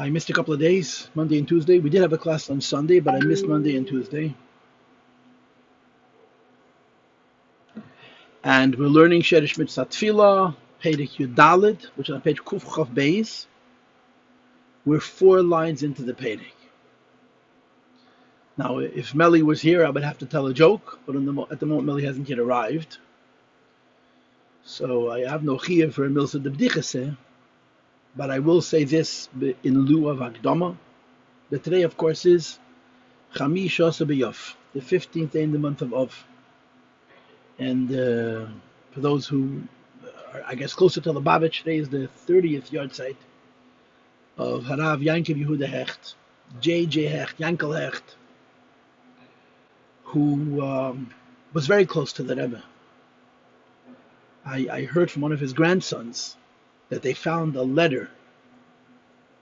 I missed a couple of days, Monday and Tuesday. We did have a class on Sunday, but I missed Monday and Tuesday. And we're learning Shoresh Mitzvas Hatefilla perek Yudalid, which is on page Kuf Chav Beis. We're 4 lines into the perek. Now, if Melly was here, I would have to tell a joke, but at the moment, Melly hasn't yet arrived. So I have no chiyuv for a milsa de b'dichase, but I will say this in lieu of Akdama, that today, of course, is Chamish Asa B'Yov, the 15th day in the month of Av. And for those who are, I guess, closer to Lubavitch, today is the 30th yard site of Harav Yankiv Yehuda Hecht, J.J. Hecht, Yankel Hecht, who was very close to the Rebbe. I heard from one of his grandsons that they found a letter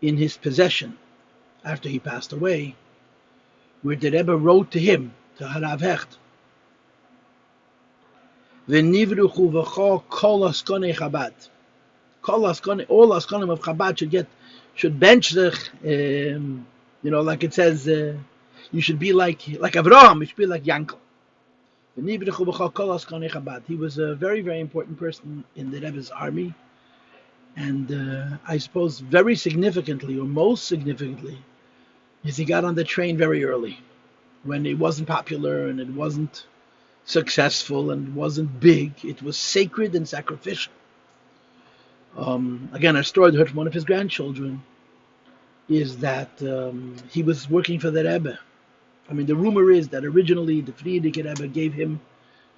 in his possession after he passed away, where the Rebbe wrote to him, to Harav Hecht, "V'nivruchu v'cho kol askonei Chabad." All askonim of Chabad should bench the, like it says, you should be like Avraham, you should be like Yankel. He was a very, very important person in the Rebbe's army, and I suppose very significantly, or most significantly, is he got on the train very early, when it wasn't popular and it wasn't successful and it wasn't big. It was sacred and sacrificial. Again, a story I heard from one of his grandchildren is that he was working for the Rebbe. I mean, the rumor is that originally the Frierdiker Rebbe gave him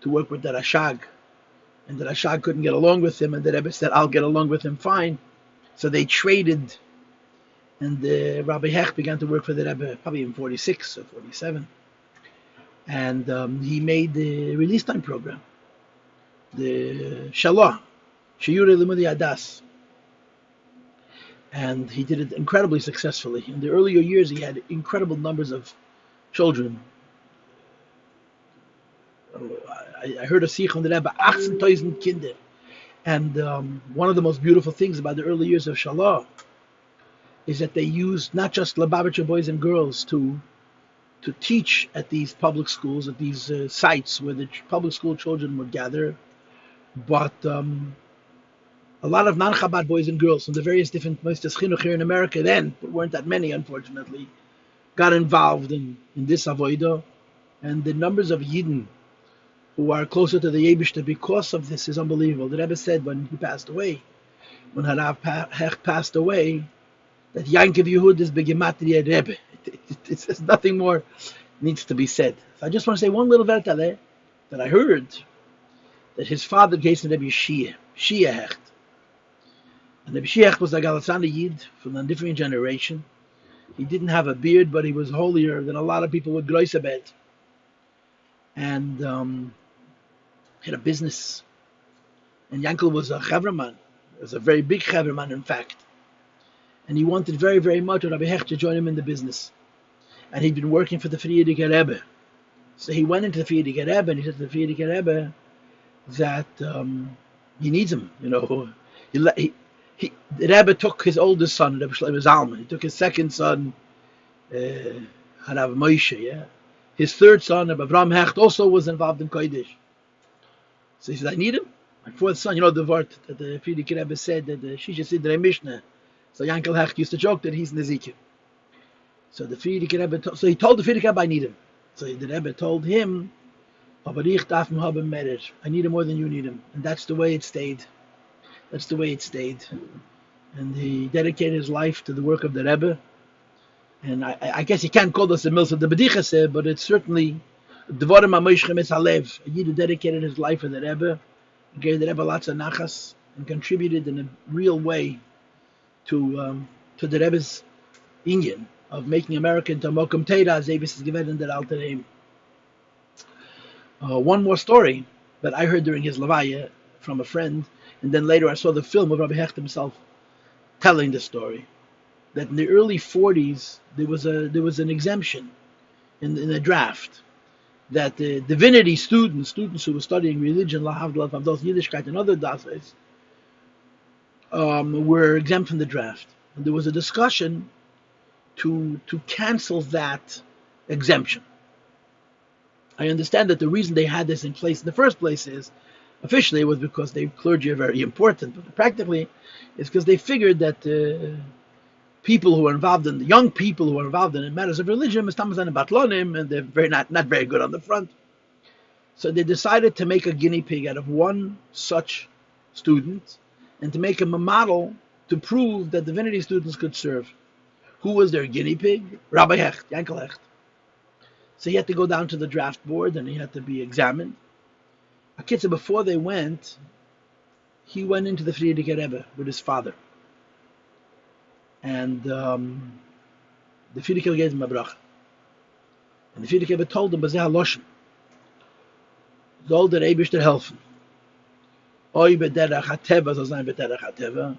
to work with the Rashag, and the Rashag couldn't get along with him, and the Rebbe said, "I'll get along with him fine." So they traded, and Rabbi Hecht began to work for the Rebbe probably in 46 or 47, and he made the release time program, the Shalah, Sheyure Limudi Adas, and he did it incredibly successfully. In the earlier years, he had incredible numbers of children. I heard a sikh on the Rebbe, 18,000 kinder. And one of the most beautiful things about the early years of Shalah is that they used not just Lubavitcher boys and girls to teach at these public schools, at these sites where the public school children would gather, but a lot of non-Chabad boys and girls from the various different Mostes Chinuch here in America then, there weren't that many, unfortunately, got involved in this avodah, and the numbers of Yidden who are closer to the Yebishter because of this is unbelievable. The Rebbe said when he passed away, when Harav Hecht passed away, that Yankiv Yehud is begematria Rebbe. It's nothing more needs to be said. So I just want to say one little vertale that I heard, that his father gave to Rebbe Shia Hecht. And Rebbe Shia Hecht was a Galatzana Yid from a different generation. He didn't have a beard, but he was holier than a lot of people with Groisabed. And had a business. And Yankel was a Chavraman. He was a very big Chavraman, in fact. And he wanted very, very much Rabbi Hecht to join him in the business. And he'd been working for the Frierdiker Rebbe. So he went into the Frierdiker Rebbe and he said to the Frierdiker Rebbe that he needs him. The Rebbe took his oldest son, Rebbe Shlomo Zalman. He took his second son, Harav Moshe. Yeah, his third son, Rebbe Avraham Hecht, also was involved in Kodesh. So he said, "I need him." My fourth son, the word that the Frierdiker Rebbe said that the Shisha Sidrei Mishnah. So Yankel Hecht used to joke that he's Nezikim. So the Frierdiker Rebbe, so he told the Frierdiker Rebbe, "I need him." So the Rebbe told him, "I need him more than you need him," and that's the way it stayed. That's the way it stayed. And he dedicated his life to the work of the Rebbe. And I guess you can't call this a milsa de b'dichase, but it's certainly dvarim ha'moishchem es halev. A Yid who dedicated his life for the Rebbe, gave the Rebbe lots of nachas, and contributed in a real way to the Rebbe's inyan of making America into a mokum teira, as Avis is given in the Alter Rebbe. One more story that I heard during his levaya from a friend, and then later I saw the film of Rabbi Hecht himself telling the story, that in the early 40s there was an exemption in the draft, that the divinity students who were studying religion, lahavdal, avdal, Yiddishkeit, and other dasais, were exempt from the draft. And there was a discussion to cancel that exemption. I understand that the reason they had this in place in the first place is, officially, it was because the clergy are very important, but practically, it's because they figured that people who are involved in the young people who are involved in matters of religion, and they're not very good on the front. So they decided to make a guinea pig out of one such student, and to make him a model to prove that divinity students could serve. Who was their guinea pig? Rabbi Hecht, Yankel Hecht. So he had to go down to the draft board and he had to be examined. Akitza, before they went, he went into the Frierdiker Rebbe with his father. And the Frierdiker gave him a bracha. And the Frierdiker Rebbe told him, Bazeh HaLoshen, soll der Eibishter helfen. Oi bederach hateva soll sein bederach hateva.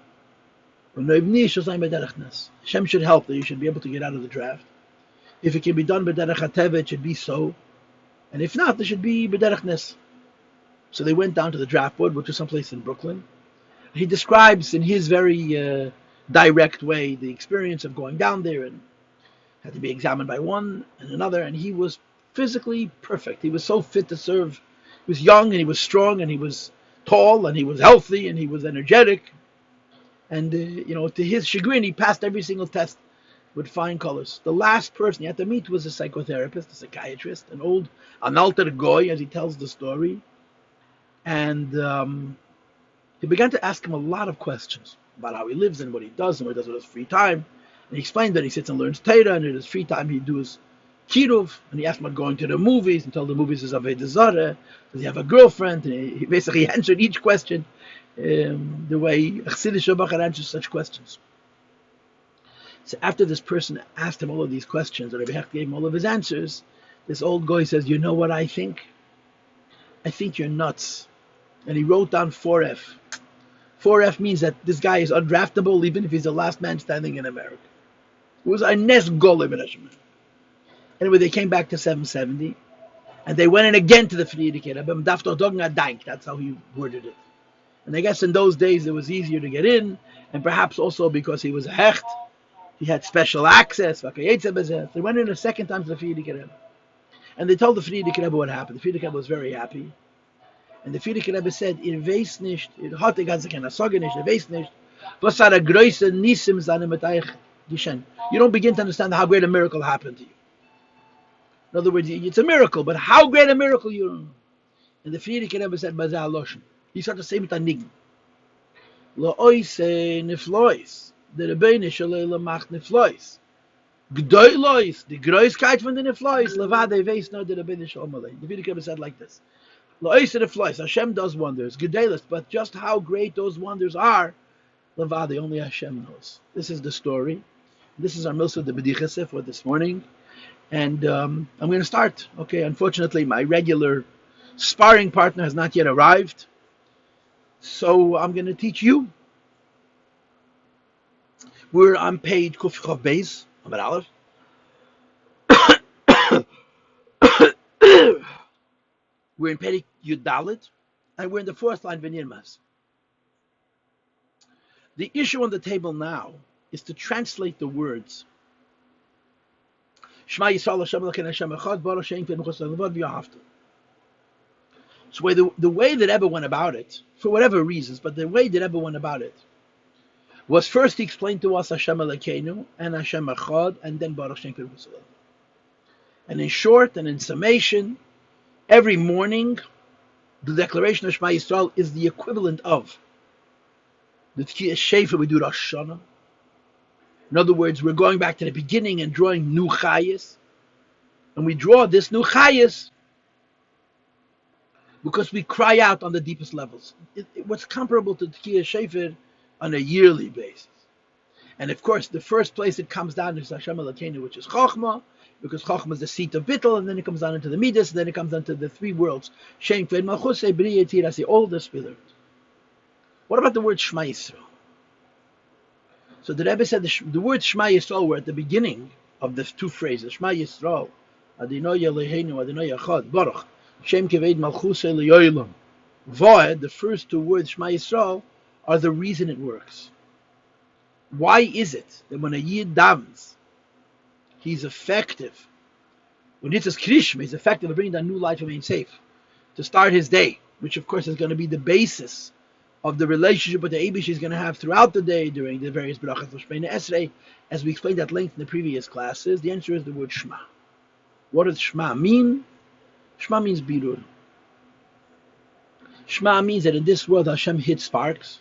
Und oib nicht soll sein bederach nes. Hashem should help that you should be able to get out of the draft. If it can be done bederach hateva, it should be so. And if not, there should be bederach nes. So they went down to the draft board, which was someplace in Brooklyn. He describes in his very direct way the experience of going down there and had to be examined by one and another, and he was physically perfect. He was so fit to serve. He was young and he was strong and he was tall and he was healthy and he was energetic. And, to his chagrin, he passed every single test with fine colors. The last person he had to meet was a psychotherapist, a psychiatrist, an alter goy, as he tells the story. And he began to ask him a lot of questions about how he lives and what he does and what he does with his free time. And he explained that he sits and learns Torah, and in his free time he does Kiruv, and he asked him about going to the movies, and told the movies is Avodah Zarah. Does he have a girlfriend? And he basically answered each question the way Chassidus Shabbat answers such questions. So after this person asked him all of these questions, and Rabbi Hecht gave him all of his answers, this old guy says, "You know what I think? I think you're nuts." And he wrote down 4F. 4F means that this guy is undraftable, even if he's the last man standing in America. It was a nes golem in Hashem. Anyway, they came back to 770, and they went in again to the Frierdiker Rebbe. That's how he worded it. And I guess in those days it was easier to get in, and perhaps also because he was a hecht, he had special access. They went in a second time to the Frierdiker Rebbe, and they told the Frierdiker Rebbe what happened. The Frierdiker Rebbe was very happy, and the Frierdiker Rebbe said, "Ir weiß nicht, ir hat ganz keine Sorge nicht, ir weiß nicht, was are große Nisim seine mit euch geschehen. You don't begin to understand how great a miracle happened to you. In other words, it's a miracle, but how great a miracle you don't know." And the Frierdiker Rebbe said, Bazeh HaLoshen. He started to say mit Anign. Lo oise niflois. Der Rebbeinu Shalom macht niflois. Gdoilois, the Großkeit von den niflois. Levade weiß nur der Rebbeinu Shalom Alei. The Frierdiker Rebbe said like this. Lo oise niflois. Hashem does wonders. Gdoilos, but just how great those wonders are, Levade, only Hashem knows. This is the story. This is our Milsa de B'dichase for this morning. And I'm going to start. Okay, unfortunately, my regular sparring partner has not yet arrived. So I'm going to teach you. We're on page Kuf Chav Beis, Amud Aleph. We're in Perek Yud Dalet, and we're in the fourth line, V'nirmas. The issue on the table now is to translate the words. Shema Yisrael Hashem Elokeinu Hashem Echad, Baruch Shein K'vei Mechutz Levad V'Yahavta. So the way that Rebbe went about it, for whatever reasons, but the way that Rebbe went about it, was first he explained to us Hashem Elokeinu and Hashem Echad, and then Baruch Shein K'vei Mechutz Levad. And in short and in summation, every morning, the declaration of Shema Yisrael is the equivalent of the Tkiyas Shefer we do Rosh Hashanah. In other words, we're going back to the beginning and drawing new chayas. And we draw this new chayas because we cry out on the deepest levels. What's comparable to Tkiyas Shefer on a yearly basis. And of course, the first place it comes down is Hashem Elokeinu, which is Chochmah, because Chochmah is the seat of Bittul, and then it comes down into the Midas, and then it comes down to the three worlds. Shem Kved Malchus, B'ri Yetzirah, all the pillars. What about the word Shema Yisrael? So the Rebbe said the word Shema Yisrael were at the beginning of the two phrases. Shema Yisrael, Adonai Eloheinu, Adonai Echad, Baruch, Shem Keved Malchusei L'Yolam. V'ed, the first two words, Shema Yisrael, are the reason it works. Why is it that when a Yid davens, He's effective. When it says Krishma, he's effective at bringing that new light from Ein Sof to start his day, which of course is going to be the basis of the relationship with the Eibush he's going to have throughout the day during the various brachas of Shemini Esrei, as we explained at length in the previous classes. The answer is the word Shema. What does Shema mean? Shema means birur. Shema means that in this world Hashem hid sparks,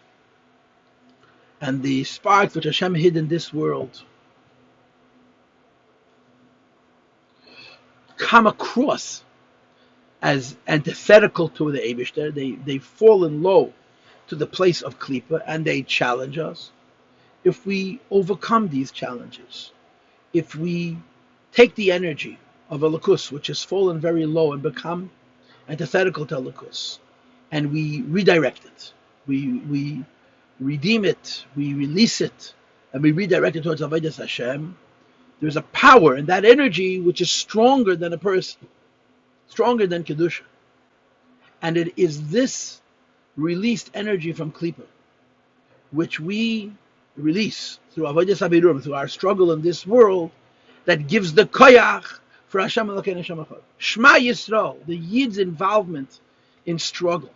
and the sparks which Hashem hid in this world come across as antithetical to the Eibishter. They've fallen low to the place of Klippa, and they challenge us. If we overcome these challenges, if we take the energy of a Lakus, which has fallen very low, and become antithetical to Lakus, and we redirect it, we redeem it, we release it, and we redirect it towards Avodas Hashem, there's a power in that energy which is stronger than a person, stronger than Kedusha. And it is this released energy from Klippa, which we release through Avodas Habirum, through our struggle in this world, that gives the koyach for Hashem Elokeinu Hashem Echad. Shema Yisrael, the Yid's involvement in struggle.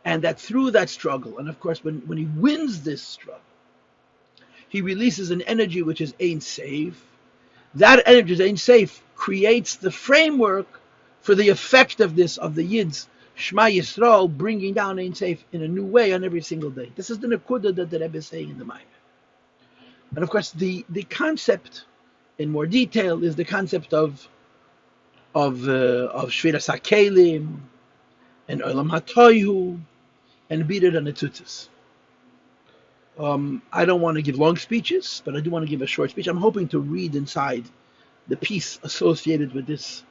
And that through that struggle, and of course when he wins this struggle, he releases an energy which is Ein Sof. That energy, Ein Sof, creates the framework for the effectiveness of the Yid's Shema Yisrael, bringing down Ein Sof in a new way on every single day. This is the Nekuda that the Rebbe is saying in the Maimon. And of course, the concept in more detail is the concept of Shviras HaKelim and Olam HaTohu and Bidur and Netzutzos. I don't want to give long speeches, but I do want to give a short speech. I'm hoping to read inside the piece associated with this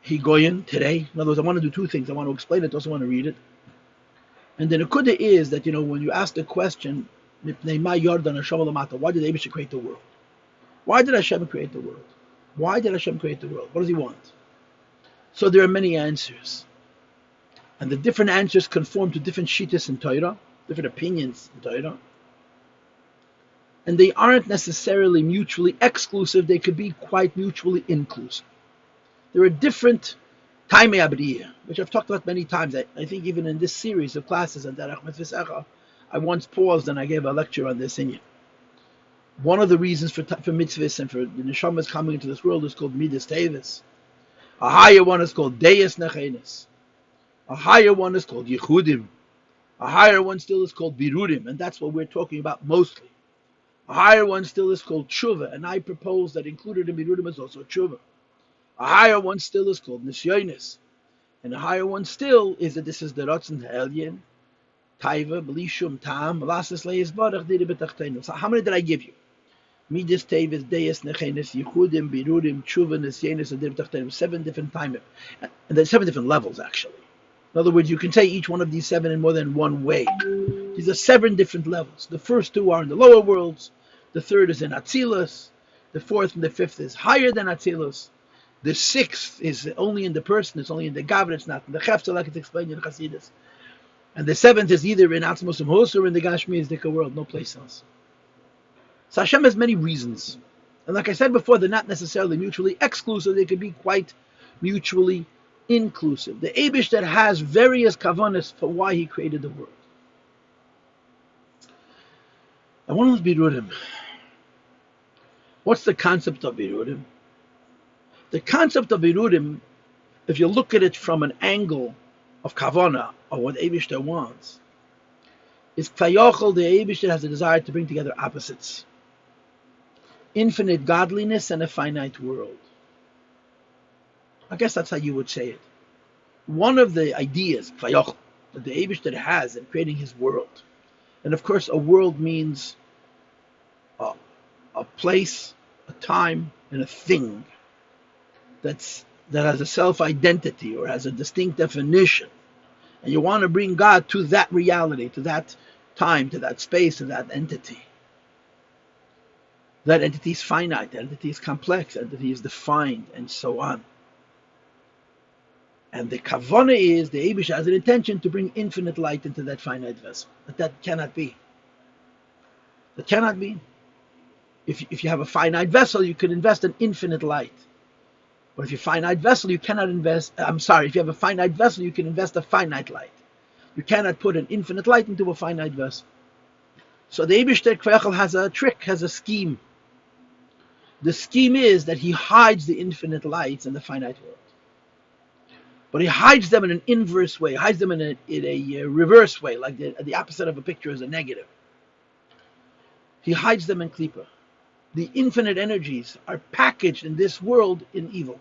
Higoyin today. In other words, I want to do two things. I want to explain it, I also want to read it. And the Nekuda is that, when you ask the question, why did Eibush create the world? Why did Hashem create the world? Why did Hashem create the world? What does he want? So there are many answers. And the different answers conform to different shittas in Torah, different opinions in Torah. And they aren't necessarily mutually exclusive, they could be quite mutually inclusive. There are different Taimei Abriya, which I've talked about many times. I think even in this series of classes on Derech Mitzvah, I once paused and I gave a lecture on this inyan. One of the reasons for mitzvahs and for the neshamas coming into this world is called Midas Tevis. A higher one is called Deis Nechenes. A higher one is called Yechudim. A higher one still is called Birudim, and that's what we're talking about mostly. A higher one still is called Tshuva, and I propose that included in Birudim is also Tshuva. A higher one still is called Nisyonis. And a higher one still is that this is the Ratzon Ha'elyon, Taiva, Belishum, Tam, Malasas Leis Barach, Diri B'Tachtenu. So how many did I give you? Midas Tevis, Deis Nechenes, Yechudim, Birudim, Tshuva, Nisyonis, and Diri B'Tachtenu. 7 different time. And there's 7 different levels, actually. In other words, you can say each one of these 7 in more than one way. These are 7 different levels. The first 2 are in the lower worlds. The third is in Atzilus. The fourth and the fifth is higher than Atzilus. The 6th is only in the person. It's only in the Gavra. It's not in the Chefza, like it's explained in Chassidus. And the 7th is either in Atzmos Hos or in the Gashmi Zdika world, no place else. So Hashem has many reasons. And like I said before, they're not necessarily mutually exclusive. They could be quite mutually inclusive. The Eibush that has various kavanas for why he created the world. I want to Birudim. What's the concept of Birudim? The concept of Birudim, if you look at it from an angle of kavana, or what Eibush wants, is Kvayochel, the Eibush that has a desire to bring together opposites. Infinite godliness and a finite world. I guess that's how you would say it. One of the ideas, Kvayochel, that the Eibush has in creating his world, and of course a world means a place, a time, and a thing that has a self-identity or has a distinct definition. And you want to bring God to that reality, to that time, to that space, to that entity. That entity is finite, that entity is complex, that entity is defined, and so on. And the kavanah is, the Eibush has an intention to bring infinite light into that finite vessel. But that cannot be. That cannot be. If you have a finite vessel, you can invest an infinite light. But if you have a finite vessel, you cannot invest. If you have a finite vessel, you can invest a finite light. You cannot put an infinite light into a finite vessel. So the Eibishter Kveichel has a trick, has a scheme. The scheme is that he hides the infinite lights in the finite world. But he hides them in an inverse way, hides them in a reverse way, like the opposite of a picture is a negative. He hides them in Klippa. The infinite energies are packaged in this world in evil.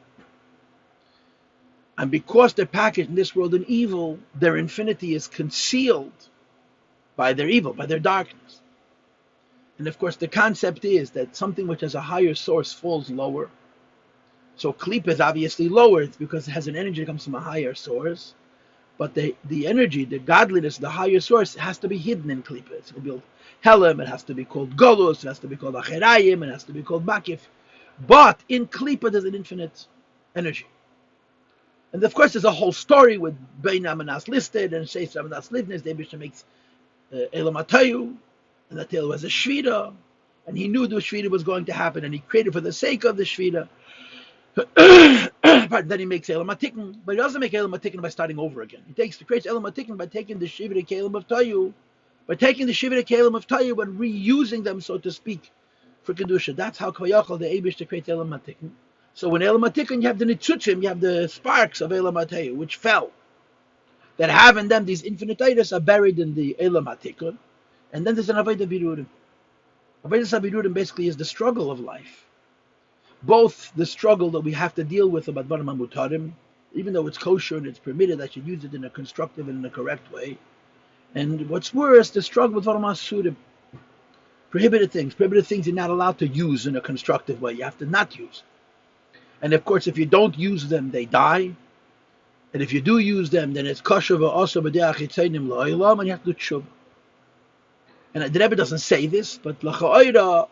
And because they're packaged in this world in evil, their infinity is concealed by their evil, by their darkness. And of course, the concept is that something which has a higher source falls lower. So Klippa is obviously lower. It's because it has an energy that comes from a higher source. But the energy, the godliness, the higher source has to be hidden in Klippa. It's going to be Helam, it has to be called Golus, it has to be called Acherayim, it has to be called Makif. But in Klippa there's an infinite energy. And of course there's a whole story with Bein Amanas listed and Sheis Amanas Livnes. The Eibishter makes Elam Atayu, and that tale was a Shvita, and he knew the Shvita was going to happen, and he created for the sake of the Shvita. Then he makes Elam Atikin, but he doesn't make Elam Atikin by starting over again. He creates Elam Atikin by taking the Shvita Kelim of Tayu, by taking the Shivita Kelim of Tayu and reusing them, so to speak, for Kedusha. That's how Kvayachal, the Eibishter, creates Elam Atikin. So when Elam Atikin, you have the Nitzutzim, you have the sparks of Elam Atayu, which fell, that have in them these infinite itis are buried in the Elam Atikin. And then there's an Avodah Birurim. Avodah Birurim basically is the struggle of life. Both the struggle that we have to deal with about Barim Mutarim, even though it's kosher and it's permitted, I should use it in a constructive and in a correct way. And what's worse, the struggle with Barim Asurim. Prohibited things you're not allowed to use in a constructive way. You have to not use. And of course, if you don't use them, they die. And if you do use them, then it's kosher also b'deach yitzaynim la'olam, and you have to do tshuva. And the Rebbe doesn't say this, but l'cha'oira,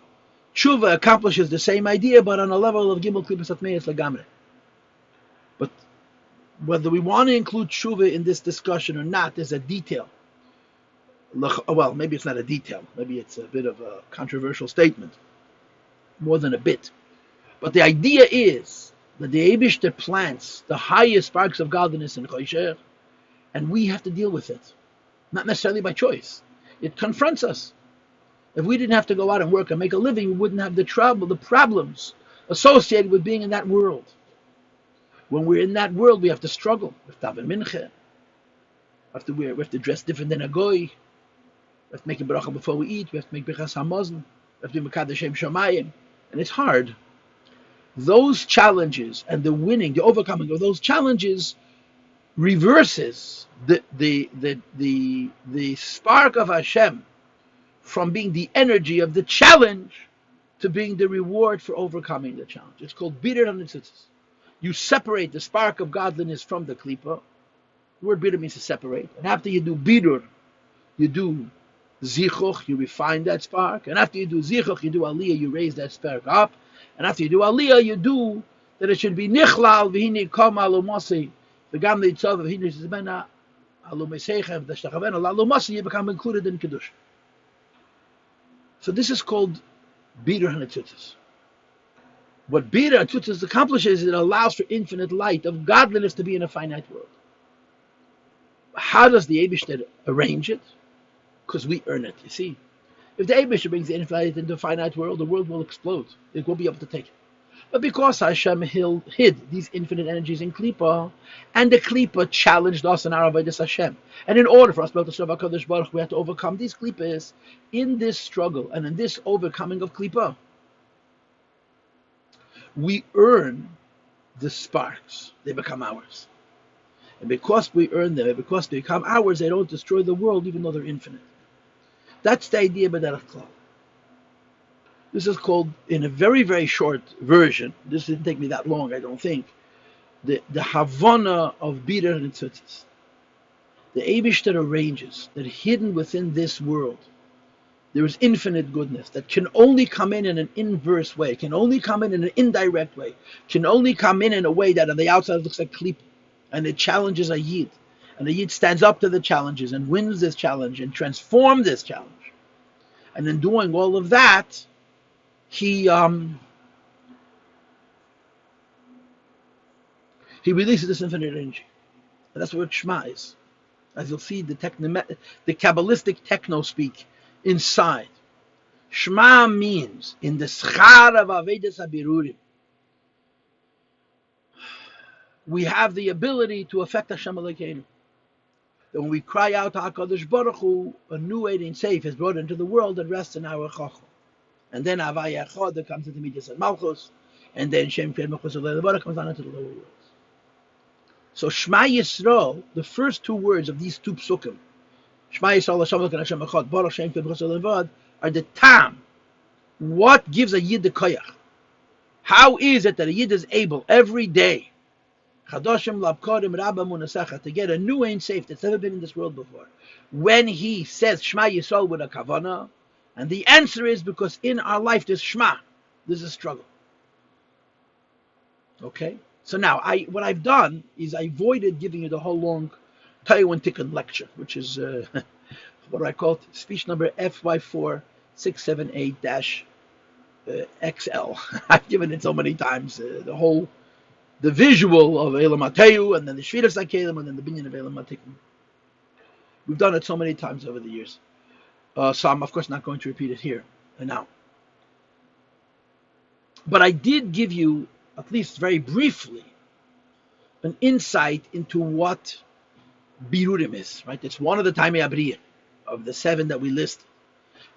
tshuva accomplishes the same idea, but on a level of gimel klipas atmeis lagamre. But whether we want to include tshuva in this discussion or not is a detail. Well, maybe it's not a detail. Maybe it's a bit of a controversial statement, more than a bit. But the idea is that the Eibishter plants the highest sparks of godliness in Choshech, and we have to deal with it, not necessarily by choice. It confronts us. If we didn't have to go out and work and make a living, we wouldn't have the problems associated with being in that world. When we're in that world, we have to struggle. We have to have a mincha. We have to dress different than a goy. We have to make a bracha before we eat. We have to make bechas hamazon. We have to do mekadesh Shem Shamayim. And it's hard. Those challenges and the winning, the overcoming of those challenges reverses the spark of Hashem from being the energy of the challenge to being the reward for overcoming the challenge. It's called bidur hanitzitzus. You separate the spark of godliness from the klipa. The word bidur means to separate. And after you do bidur, you do zichuch, you refine that spark. And after you do zichuch, you do aliyah, you raise that spark up. And after you do aliyah, you do that it should be nichlal v'hini kom alumasi v'gam leitzov v'hini zibena alumeseichem v'shtachavena lalumasi, you become included in Kiddush. So this is called bidur hanitzitzus. What bidur hanitzitzus accomplishes is it allows for infinite light of godliness to be in a finite world. How does the Eibishter arrange it? Because we earn it, you see. If the Eibishter brings the infinite light into a finite world, the world will explode. It won't be able to take it. But because Hashem hid these infinite energies in Klippa, and the Klippa challenged us in our avodas Hashem, and in order for us to be able to serve HaKadosh Baruch Hu, we have to overcome these Klippas. In this struggle and in this overcoming of Klippa, we earn the sparks. They become ours. And because we earn them, and because they become ours, they don't destroy the world even though they're infinite. That's the idea b'derech klal. This is called, in a very, very short version, this didn't take me that long, I don't think, the Havana of bidur and tzitzis. The Eibishter arranges that hidden within this world, there is infinite goodness that can only come in an inverse way, can only come in an indirect way, can only come in a way that on the outside looks like klip, and it challenges a yid. And the yid stands up to the challenges and wins this challenge and transforms this challenge. And in doing all of that, he releases this infinite energy. And that's what Shema is. As you'll see, the Kabbalistic techno speak inside. Shema means in the schar of Avedas HaBirurim, we have the ability to affect Hashem Elokeinu. That when we cry out to HaKadosh Baruch Hu, a new Ein Sof is brought into the world and rests in our Chacham. And then Havaya Echad that comes into Midas and Malchus, and then Shem Kred Malchus Baruch comes down into the lower worlds. So Shema Yisrael, the first two words of these two psukim, Shema Yisrael Hashem Elokeinu Hashem Echad, Baruch Shem Kred Malchus Levad, are the tam. What gives a Yid the koyach? How is it that a Yid is able every day to get a new Ein Sof that's never been in this world before when he says Shema Yisrael with a kavanah? And the answer is because in our life there's Shema, there's a struggle. Okay? So now, what I've done is I avoided giving you the whole long Taiwan Tikkun lecture, which is what I call speech number FY4678-XL. I've given it so many times, the visual of Elam Mateu, and then the Shviras HaKelim, and then the Binyan of Elam Tikkun. We've done it so many times over the years. So I'm, of course, not going to repeat it here and now. But I did give you, at least very briefly, an insight into what Birurim is, right? It's one of the Taimei Abriya, of the 7 that we list.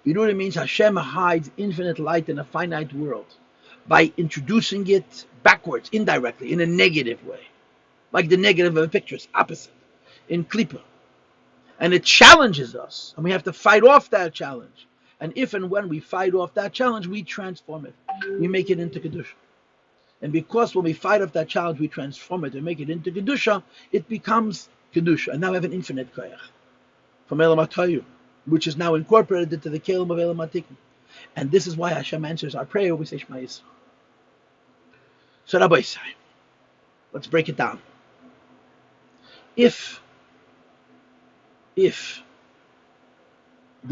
Birurim means Hashem hides infinite light in a finite world by introducing it backwards, indirectly, in a negative way. Like the negative of a picture, it's opposite, in Klippa. And it challenges us, and we have to fight off that challenge. And if and when we fight off that challenge, we transform it. We make it into Kedusha. And because when we fight off that challenge, we transform it and make it into Kedusha, it becomes Kedusha. And now we have an infinite koyach from Elam HaToyu, which is now incorporated into the Kelim of Elam HaTikkun. And this is why Hashem answers our prayer when we say Shema Yisrael. So Rabbi Isai, let's break it down. If the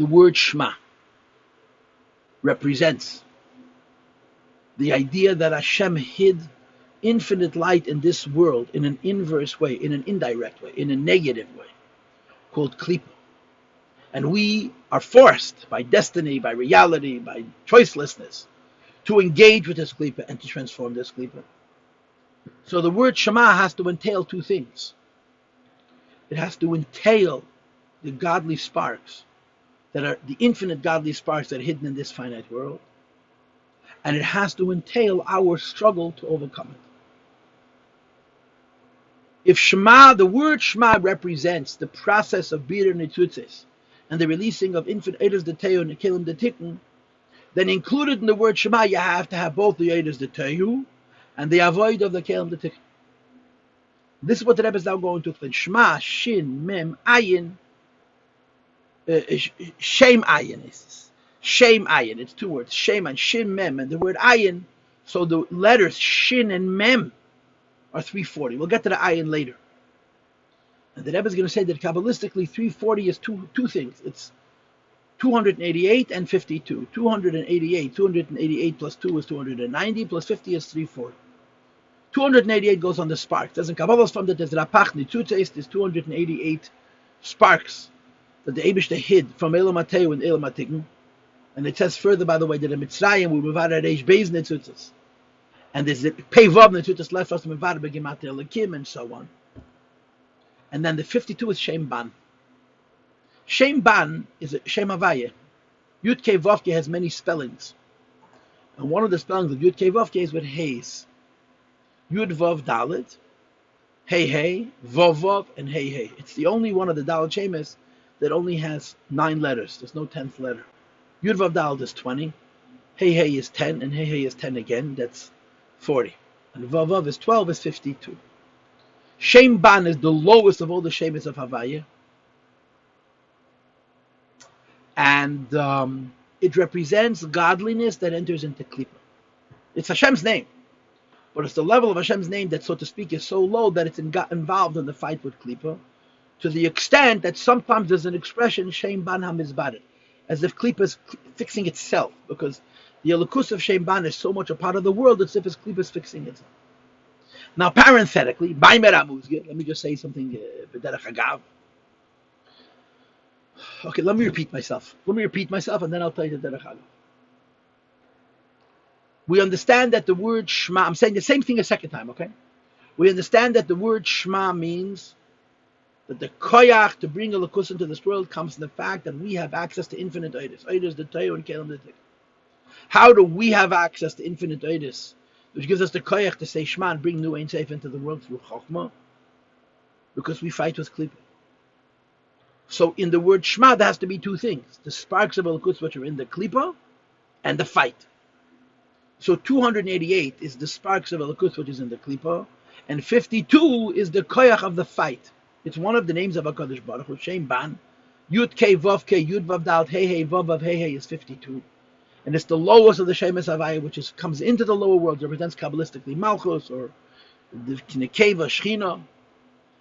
word Shema represents the idea that Hashem hid infinite light in this world in an inverse way, in an indirect way, in a negative way, called Klippa, and we are forced by destiny, by reality, by choicelessness, to engage with this Klippa and to transform this Klippa. So the word Shema has to entail two things. It has to entail the godly sparks that are the infinite godly sparks that are hidden in this finite world. And it has to entail our struggle to overcome it. If Shema, the word Shema represents the process of Birur Nitzutzes and the releasing of infinite Eidos D'Teyu and the Kelim D'Tikkun, then included in the word Shema, you have to have both the Eidos D'Teyu and the Avoid of the Kelim D'Tikkun. This is what the Rebbe is now going to explain. Shema, Shin, Mem, Ayin, Shem Ayin is this. Shem Ayin, it's two words, Shem and Shin Mem, and the word Ayin, so the letters Shin and Mem are 340. We'll get to the Ayin later. And the Rebbe is going to say that Kabbalistically 340 is two things. It's 288 and 52. 288 plus 2 is 290, plus 50 is 340. 288 goes on the sparks. There's a Kabbalah from that there's Rapach Nitzutzes, there's 288 sparks that the Eibishter hid from Elam HaTeu and Elam HaTikkun. And it says further, by the way, that in Mitzrayim we Mevada Reish Beis Nitzutzes. And there's the Peivav Nitzutzes left us Mevada Begimat Elikim and so on. And then the 52 is Shem Ban. Shem Ban is a Shem Havaya. Yud Kei Vav Kei has many spellings. And one of the spellings of Yud Kei Vav Kei is with Heis. Yud Vav Dalet, Hey Hey, Vav Vav, and Hey Hey. It's the only one of the Dalet Shemes that only has 9 letters. There's no 10th letter. Yud Vav Dalet is 20, Hey Hey is 10, and Hey Hey is 10 again. That's 40. And Vav Vav is 12, is 52. Shem Ban is the lowest of all the Shemes of Havaya. And it represents godliness that enters into Klippa. It's Hashem's name. But it's the level of Hashem's name that, so to speak, is so low that it's involved in the fight with Klippa, to the extent that sometimes there's an expression, Shem Ban HaMizbadet, as if Klippa is fixing itself, because The Elokus of Shem Ban is so much a part of the world, it's if his klipa is fixing itself. Now, parenthetically, let me just say something. Okay, let me repeat myself. And then I'll tell you the derech hagav. We understand that the word Shema, I'm saying the same thing a second time, okay? We understand that the word Shema means that the koyach to bring a lakus into this world comes from the fact that we have access to infinite oidus. Oidus, the Torah, and Kelim, the Tik. How do we have access to infinite oidus, which gives us the koyach to say Shema and bring new Ein Sof into the world through Chokhmah? Because we fight with Klippa. So in the word Shema, there has to be two things. The sparks of lakus which are in the Klippa and the fight. So 288 is the sparks of Elokus, which is in the Klippa, and 52 is the koyach of the fight. It's one of the names of HaKadosh Baruch Hu, Shem Ban. Yud Kei Vav Kei Yud Vav Dal Hey Hey Vav Vav Hey Hey is 52. And it's the lowest of the Shemes Havaya, which comes into the lower world, represents Kabbalistically Malchus, or the Nekeva, Shechina.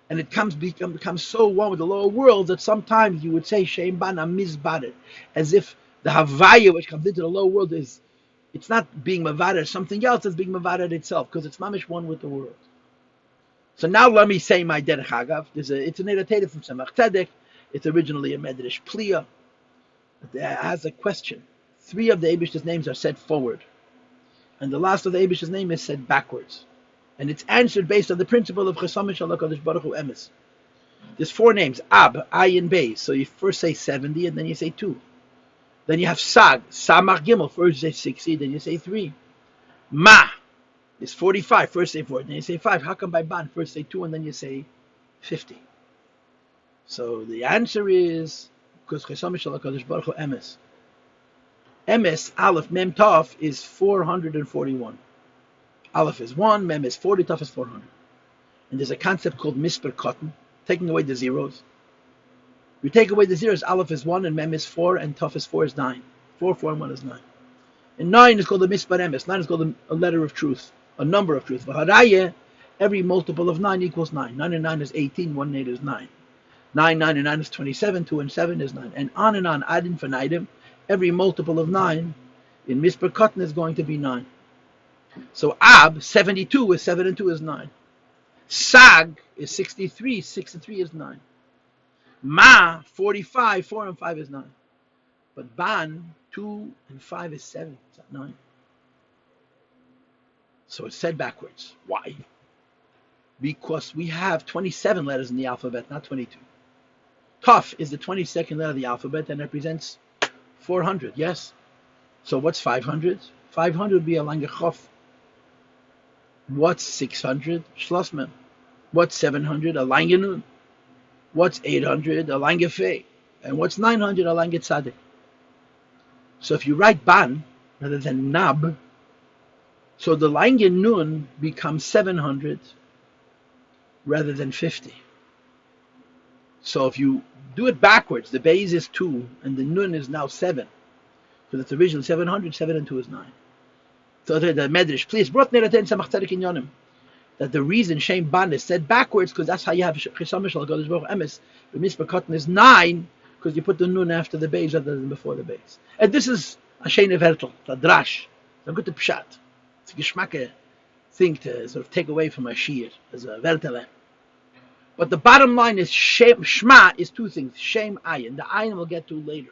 And it becomes so one with the lower world that sometimes you would say Shem Ban Amizbadet, as if the Havaya, which comes into the lower world, it's not being mavader, something else is being mavader itself, because it's mamish one with the world. So now let me say my derech hagav. It's an irritative from Tzemach Tzedek. It's originally a medrash pliya. It has a question. 3 of the Eibishter's names are said forward, and the last of the Eibishter's name is said backwards. And it's answered based on the principle of Chesamish Allah Kadosh Baruch Hu Emes. There's 4 names, Ab, Ayin, Beis. So you first say 70, and then you say 2. Then you have Sag, Samach Gimel, first you say 60, then you say 3. Ma is 45, first say 4, then you say 5. How come by Ban, first say 2, and then you say 50? So the answer is, because Chesamish Allah Kadosh Baruch Hu Emes. Emes, Aleph, Mem, Tov is 441. Aleph is 1, Mem is 40, Tov is 400. And there's a concept called Misper Cotton, taking away the zeros. You take away the zeros, Aleph is 1, and Mem is 4, and Tov is 4 is 9. 4, 4, and 1 is 9. And 9 is called the Misper Emes. 9 is called a letter of truth, a number of truth. V'haraya, every multiple of 9 equals 9. 9 and 9 is 18, 1 and 8 is 9. 9, 9 and 9 is 27, 2 and 7 is 9. And on, ad infinitum, every multiple of 9 in Misper Cotton is going to be 9. So Ab, 72 is 7 and 2 is 9. Sag is 63, 6 and 3 is 9. Ma, 45, 4 and 5 is 9. But Ban, 2 and 5 is 7. It's not 9. So it's said backwards. Why? Because we have 27 letters in the alphabet, not 22. Tov is the 22nd letter of the alphabet and represents 400, yes? So what's 500? 500 would be a lange chof. What's 600? Schlossman. What's 700? A lange nun. What's 800? A lange fei. And what's 900? A lange tzaddik. So if you write ban rather than nab, so the lange nun becomes 700 rather than 50. So if you do it backwards, the base is 2 and the nun is now 7. Because it's originally 700, 7 and 2 is 9. So the medrash, please, brought neraten samach tzedek in yonim, that the reason Shem Ban is said backwards, because that's how you have Chesamish Al Kadosh Baruch Hu Emes. The Misper Cotton is 9, because you put the nun after the base rather than before the base. And this is a Sheine Vertel, a drash. It's a good pshat. It's a geschmacke thing to sort of take away from a shir, as a Vertele. But the bottom line is Shema is 2 things. Shem, Ayin. The Ayin we'll get to later.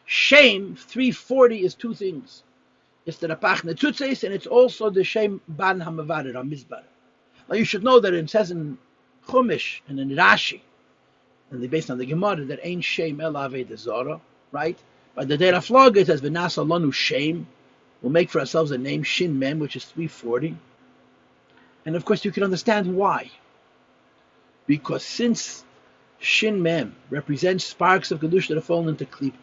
Shem, 340, is 2 things. It's the Rapach Netzutzes, and it's also the Shem Ban HaMavarer, HaMizbar. Now you should know that it says in Chumash and in Rashi, and they're based on the Gemara, that ain't Shem El Aved Zara, right? By the Dera Flog it says V'nasa Lanu Shem. We'll make for ourselves a name, Shin Mem, which is 340. And of course you can understand why. Because since Shin Mem represents sparks of Kedusha that have fallen into Klip,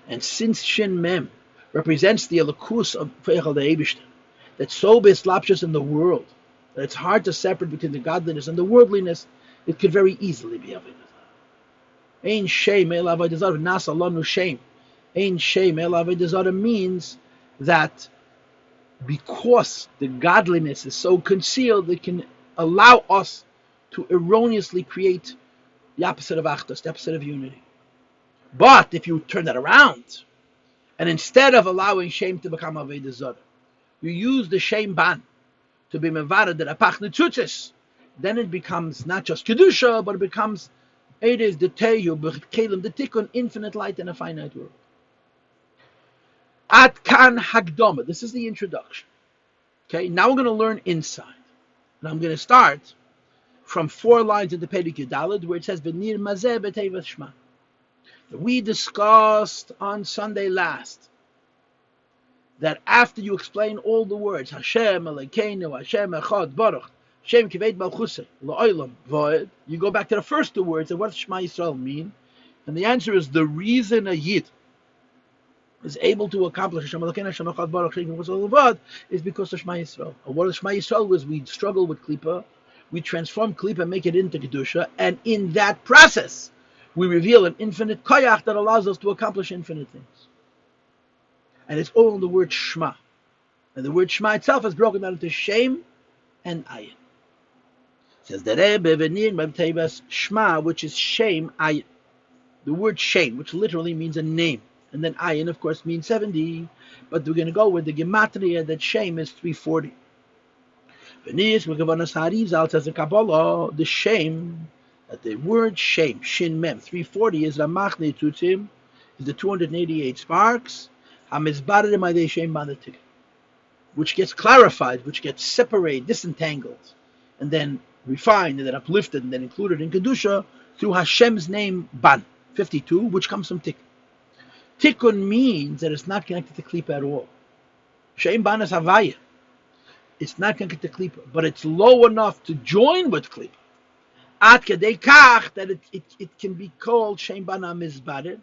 and since Shin Mem represents the Elokus of Feichel the Eibishter, that so beslapshus in the world, that it's hard to separate between the godliness and the worldliness, it could very easily be Avodah Zarah. Ein Shem El Avodah Zarah, Nasa Lanu Shem. Ein Shem El Avodah Zarah means that because the godliness is so concealed, it can allow us to erroneously create the opposite of Achdus, the opposite of unity. But if you turn that around, And instead of allowing shame to become avodah zarah, you use the shame ban to be mevared that apach netzutzes. Then it becomes not just kedusha, but it becomes it is the teyu b'kelim the tikkun, infinite light in a finite world. At kan hagdoma. This is the introduction. Okay, now we're going to learn inside, and I'm going to start from 4 lines in the Perek Yudalid where it says V'nir mazeh b'tevas shma. We discussed on Sunday last that after you explain all the words Hashem Elokeinu, Hashem Echad Baruch, Hashem Kived Malchusei La'olam Va'ed, you go back to the first 2 words and what does Shema Yisrael mean? And the answer is the reason a Yid is able to accomplish Hashem Elokeinu, Hashem Echad Baruch, Hashem Kived Malchusei is because of Shema Yisrael. And what is Shema Yisrael was we struggle with Klippa, we transform Klippa and make it into Kedusha, and in that process we reveal an infinite koyach that allows us to accomplish infinite things. And it's all in the word Shema. And the word Shema itself is broken down into Shem and Ayin. It says the Rebbe v'nir b'tevas Shema, which is Shem Ayin. The word Shem, which literally means a name, and then Ayin, of course, means 70. But we're going to go with the gematria that Shem is 340. V'nir v'kavanas Harizal says the Kabbalah, the Shem, that the word Shem, Shin Mem, 340 is Ramach Netzutzim, is the 288 sparks. Which gets clarified, which gets separated, disentangled, and then refined, and then uplifted, and then included in Kedusha through Hashem's name Ban, 52, which comes from Tikkun. Tikkun means that it's not connected to Klippa at all. Shem Ban is Havaya. It's not connected to Klippa, but it's low enough to join with Klippa. At Kedei Kach, that it can be called Shem Ban HaMizbared.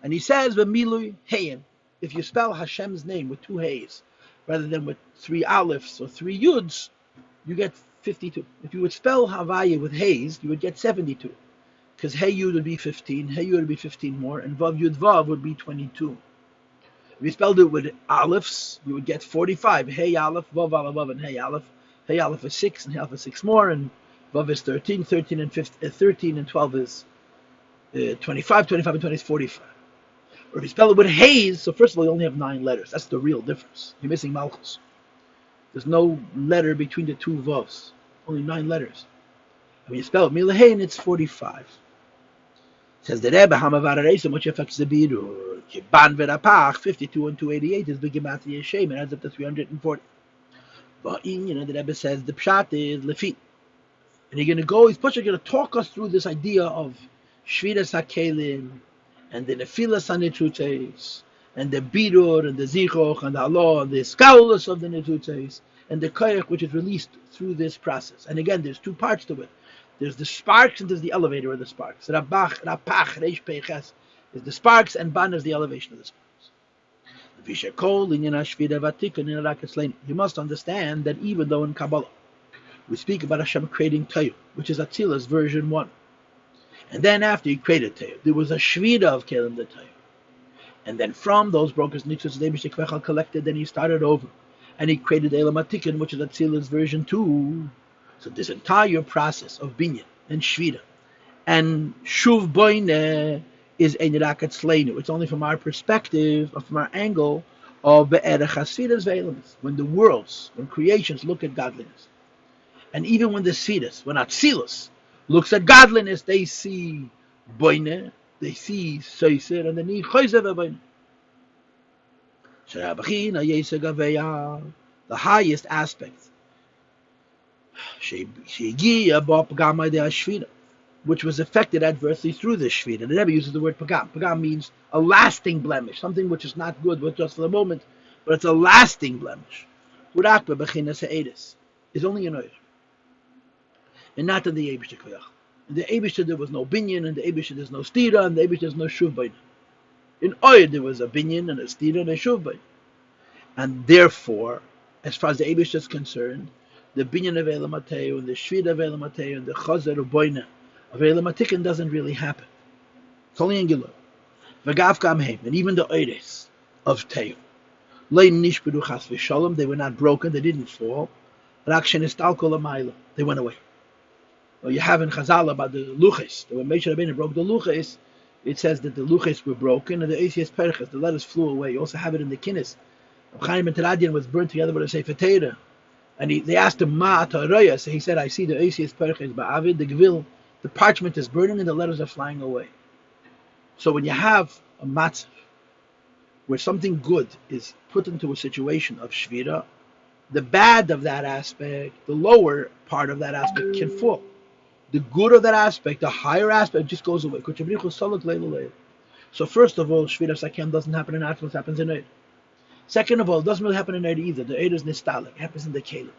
And he says, V'milui Heyen. If you spell Hashem's name with 2 Hay's, rather than with 3 Alephes or 3 Yuds, you get 52. If you would spell Havaya with Hay's, you would get 72. Because Hey Yud would be 15, Hey Yud would be 15 more, and Vav Yud Vav would be 22. If you spelled it with Alephs, you would get 45. Hey Aleph, Vav Aleph, Vav, and Hey Aleph. Hey Aleph is 6, and Hey Aleph is 6 more, and Vav is 13, 13 and 13, and 12 is 25, 25 and 20 is 45. Or if you spell it with Hayes, so first of all, you only have 9 letters. That's the real difference. You're missing Malchus. There's no letter between the 2 Vavs. Only 9 letters. And when you spell it Milahain, it's 45. It says the Rebbe, Hamavar Reisam, which affects the Bidur. Kiban Verapach, 52 and 288 is the Gematria Shem. It adds up to 340. But the Rebbe says the Pshat is Lefi. And he's going to talk us through this idea of Shviras HaKelim, and the Nefilas HaNetzutzes, and the Bidur, and the Zichoch, and the Allah, and the Skalus of the Netzutzes, and the Koyach, which is released through this process. And again, there's 2 parts to it. There's the sparks, and there's the elevator of the sparks. Rapach, Reish Peiches is the sparks, and Ban is the elevation of the sparks. You must understand that even though in Kabbalah we speak about Hashem creating Tayu, which is Atzilas version 1, and then after he created Teir, there was a Shvida of Kelim the Teir. And then from those brokers, Nitzvos Hatefilla collected, then he started over. And he created Elam HaTikkun, which is Atzilas version 2. So this entire process of Binyan and Shvida and Shuv Boine is Ein Rakat Sleinu. It's only from our perspective, or from our angle of Be'erech HaSfidas Ve'elamis. When the worlds, when creations look at godliness. And even when the Sfidas, when Atzilas looks at godliness, they see boine, they see soiser, and they need choizer v'boine. The highest aspect, which was affected adversely through this shvida. The Rebbe uses the word pagam. Pagam means a lasting blemish, something which is not good, but just for the moment, but it's a lasting blemish. Is only an oir. And not in the Eibishter Koyach. In the Eibishter there was no binyan, in the Eibishter there's no stira, and the Eibishter there's no shuv bain. In Oyer there was a binyan and a stira and a shuv bain. And therefore, as far as the Eibishter is concerned, the binyan of Elam HaTeyu, and the shvida of Elam HaTeyu, and the chazer of boina of Elam HaTikkun doesn't really happen. It's only in Gilur. V'gav kamheim, and even the Oires of Teyu. Lein nishperu chas v'shalom, they were not broken, they didn't fall. Rak shenistalko l'mayla, they went away. Well, you have in Chazal about the luches. When Moshe Rabbeinu broke the luches, it says that the luches were broken and the Mitzvas perek, the letters flew away. You also have it in the Kinnis. Chaim ben Teradian was burnt together with a Sefer Torah. And they asked him, Ma Ataroya. So he said, I see the Mitzvas perek is ba'avid, the gvil, the parchment is burning and the letters are flying away. So when you have a matzah where something good is put into a situation of shvira, the bad of that aspect, the lower part of that aspect can fall. The good of that aspect, the higher aspect, just goes away. So first of all, shvira sakem doesn't happen in Atzmos, it happens in Eid. Second of all, it doesn't really happen in Eid either. The Eid is nistalik, it happens in the kelim.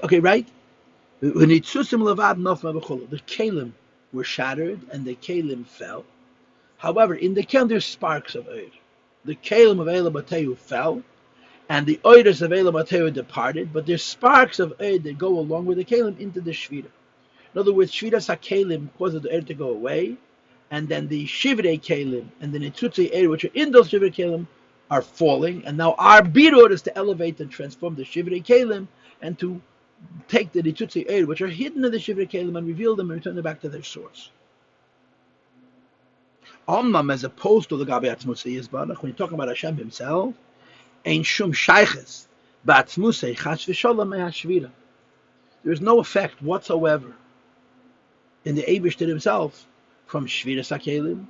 Okay, right? The kelim were shattered and the kelim fell. However, in the kelim there's sparks of Eid. The kelim of Eila Bateu fell, and the oidus of Eila Bateu departed, but there's sparks of Eid that go along with the kelim into the shvira. In other words, shviras hakelim causes the Eid to go away, and then the shivrei kelim and the nitzutzi Eid, which are in those shivrei kelim, are falling, and now our birur is to elevate and transform the shivrei kelim and to take the nitzutzi Eid, which are hidden in the shivrei kelim, and reveal them and return them back to their source. Omnam, as opposed to the Gabi Atzmusei Yisbarach, when you're talking about Hashem Himself, Ein Shum Shayches Ba'atzmusei Chas V'Sholem Me'Hashvira. There is no effect whatsoever in the Eibishter Himself from Shvira Sakelim.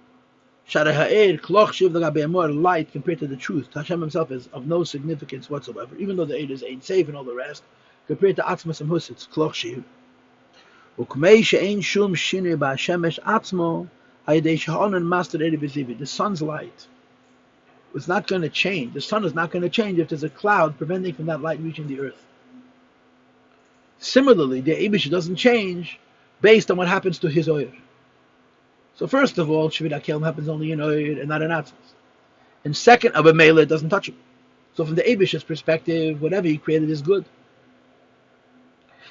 Shara Ha'er Kloch Shiv the Gabi Amor, light compared to the truth. Hashem Himself is of no significance whatsoever, even though the Eid is Ein Safe and all the rest. Compared to Atzmus and Hus, it's Kloch Shiv. Ukmei She'ein Shum Shinui Ba'Shemesh Atzmo. The sun's light is not going to change. The sun is not going to change if there's a cloud preventing from that light reaching the earth. Similarly, the Eibush doesn't change based on what happens to his oil. So first of all, Shvira Kelim happens only in oil and not in Atzmos. And second, of a Mela, it doesn't touch him. So from the Eibush's perspective, whatever he created is good.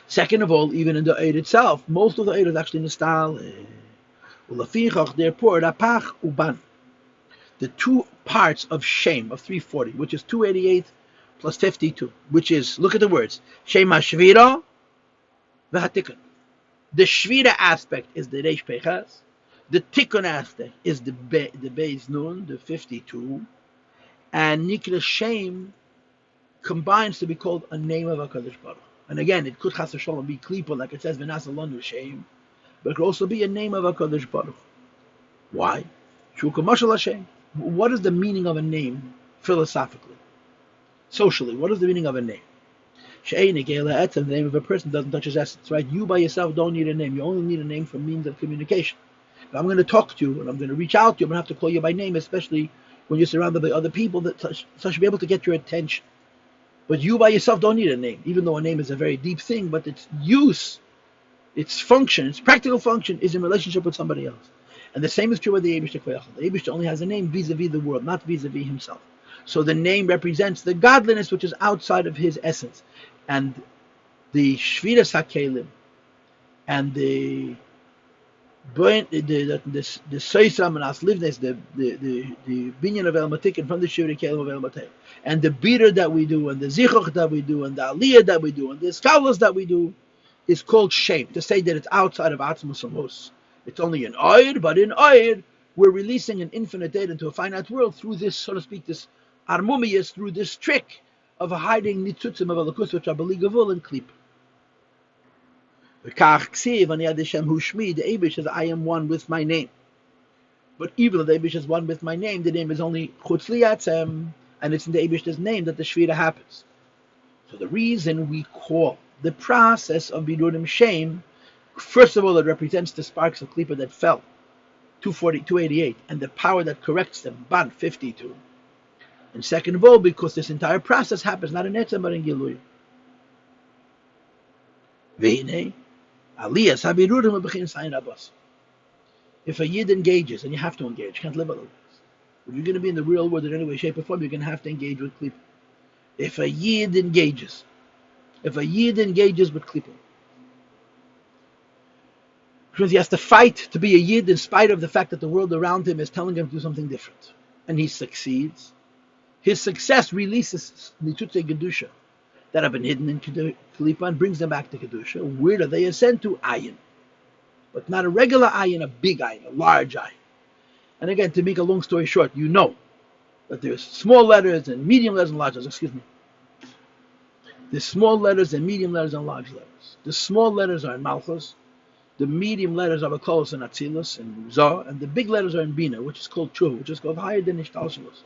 Second of all, even in the oil itself, most of the oil is actually nistal. Therefore, Rapach Uban, the two parts of Shem of 340, which is 288 plus 52, which is, look at the words, Shem HaShvira v'Hatikun. The Shvira aspect is the Reish Pechas, the Tikun aspect is the Beis Nun, the 52, and Nikra Shem combines to be called a name of HaKadosh Baruch. And again, it could Chas v'Sholom be Klipa, like it says, V'nasa Lanu Shem, but it could also be a name of HaKadosh Baruch. Why? What is the meaning of a name philosophically? Socially, what is the meaning of a name? The name of a person doesn't touch his essence, right? You by yourself don't need a name. You only need a name for means of communication. If I'm going to talk to you and I'm going to reach out to you, I'm going to have to call you by name, especially when you're surrounded by other people that so I should be able to get your attention. But you by yourself don't need a name, even though a name is a very deep thing, but its use, its function, its practical function is in relationship with somebody else. And the same is true with the Eibishter Koyachal. The Eibishter only has a name vis-a-vis the world, not vis-a-vis himself. So the name represents the godliness which is outside of his essence. And the Shviras HaKelim and the Soisam and Aslivnes, the Binyan of El Matikin from the Shivri Kelim of El Matei, and the Biter that we do, and the Zichoch that we do, and the Aliyah that we do, and the Skalos that we do, is called shame, to say that it's outside of Atzmos Amos. It's only in Oid, but in Oid, we're releasing an infinite data into a finite world through this, so to speak, this Armumius, through this trick of hiding Nitzutzim of Alakus, which are Beligavul and Klip. The Eibush says, I am one with my name. But even though the Eibush is one with my name, the name is only Chutz Liyatzem, and it's in the Eibush's name that the Shvira happens. So the reason we call the process of Bidurim Shem, first of all, it represents the sparks of Klippa that fell, 288, and the power that corrects them, Ban 52. And second of all, because this entire process happens not in Etzem but in Gilui. Ve'inei, Aliyas habirurim b'chin sayin abbas. If a Yid engages, and you have to engage, you can't live otherwise. If you're going to be in the real world in any way, shape, or form, you're going to have to engage with Klippa. If a Yid engages with Klippa, because he has to fight to be a Yid in spite of the fact that the world around him is telling him to do something different. And he succeeds. His success releases Nitutei Kedusha that have been hidden in Klippa and brings them back to Kedusha. Where do they ascend to? Ayin. but not a regular ayin, a big ayin, a large ayin. And again, to make a long story short, you know that there's small letters and medium letters and large letters. Excuse me. There's small letters and medium letters and large letters. The small letters are in Malchus. The medium letters are Bakolos and Atzilus and Zah, and the big letters are in Bina, which is called True, which is called higher than Ishtalshalos.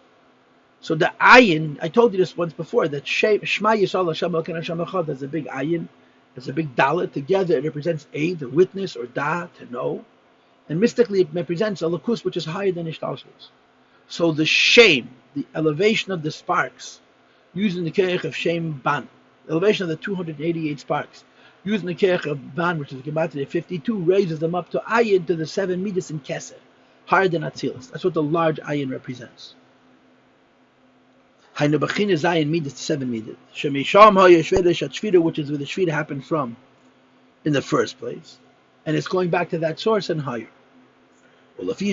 So the ayin, I told you this once before, that Shema Yisrael Hashem Elken Hashem Echad, that's a big ayin, that's a big dalet. Together it represents a, the witness, or da, to know. And mystically it represents a lakus, which is higher than Ishtalshalos. So the shame, the elevation of the sparks, using the kerech of Shem Ban, the elevation of the 288 sparks, using the kerech of Ban, which is Gematria 52, raises them up to ayin, to the 7 midas in Keser, higher than Atzilus. That's what the large ayin represents. Hainu b'china zayin midas, 7 midas. Shemisham ha'yeshvedesh at which is where the shvira happened from in the first place, and it's going back to that source and higher. Well, we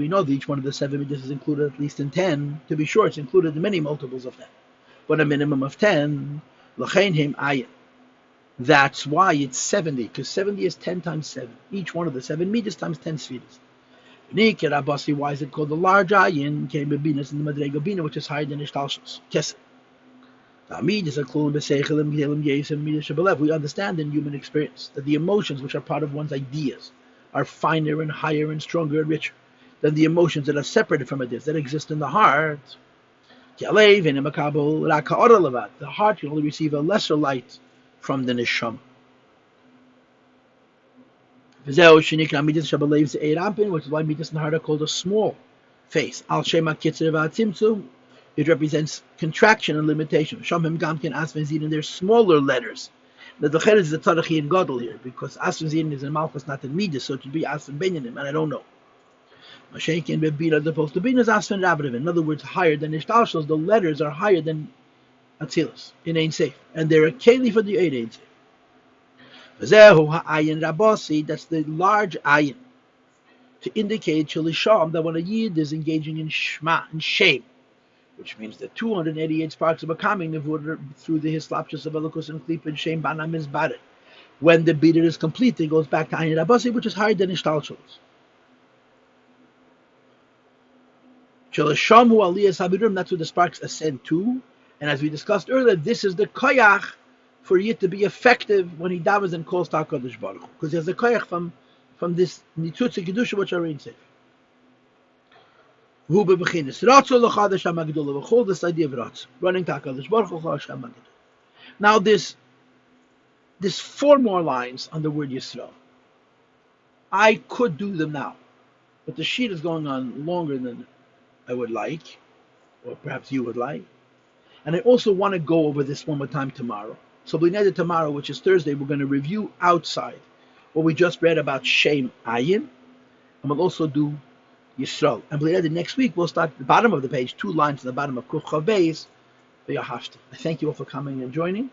know that each one of the 7 midas is included at least in 10. To be sure, it's included in many multiples of 10, but a minimum of 10. L'chein heim ayin. That's why it's 70, because 70 is 10 times 7. Each one of the 7 midas times 10 spheres. Why is it called the large ayin? Came bebinas in the madrega bina, which is higher than ishtalshus. Kesed. We understand in human experience that the emotions which are part of one's ideas are finer and higher and stronger and richer than the emotions that are separated from ideas that exist in the heart. The heart can only receive a lesser light from the neshama. Which is why midas in the heart are called a small face. It represents contraction and limitation. And there's smaller letters. The Decher is the Tzarachi and Gadol here, because Asfen Zin is in Malchus, not in Midas, so it should be Asfen Benyanim, and I don't know. Mashenkin Bebina, as opposed to Bina, is Asfen Rabbanim. In other words, higher than Ishtalshos, the letters are higher than Atzilus in Ein Seif, and they're a Keli for the Ein Seif. That's the large ayin, to indicate Shalisham that when a Yid is engaging in Shema, in shame, which means that 288 sparks are coming through the hislapshus of Elokus and Klip and Shem Banam is Barit. When the bidder is complete, it goes back to Ayin Rabasi, which is higher than Ishtalshus. Shalisham hu aliyas habirim, that's where the sparks ascend to. And as we discussed earlier, this is the koyach for Yid to be effective when he davens and calls to HaKadosh Baruch Hu, because there's a koyach from this nitzutz and kedusha which are in safe. This idea of ratz, running to HaKadosh Baruch Hu. Now there's 4 more lines on the word Yisrael. I could do them now, but the sheet is going on longer than I would like, or perhaps you would like. And I also want to go over this one more time tomorrow. So tomorrow, which is Thursday, we're going to review outside what we just read about Shem Ayin, and we'll also do Yisrael. And next week we'll start at the bottom of the page, 2 lines at the bottom of Kuf Chav Beis, I thank you all for coming and joining.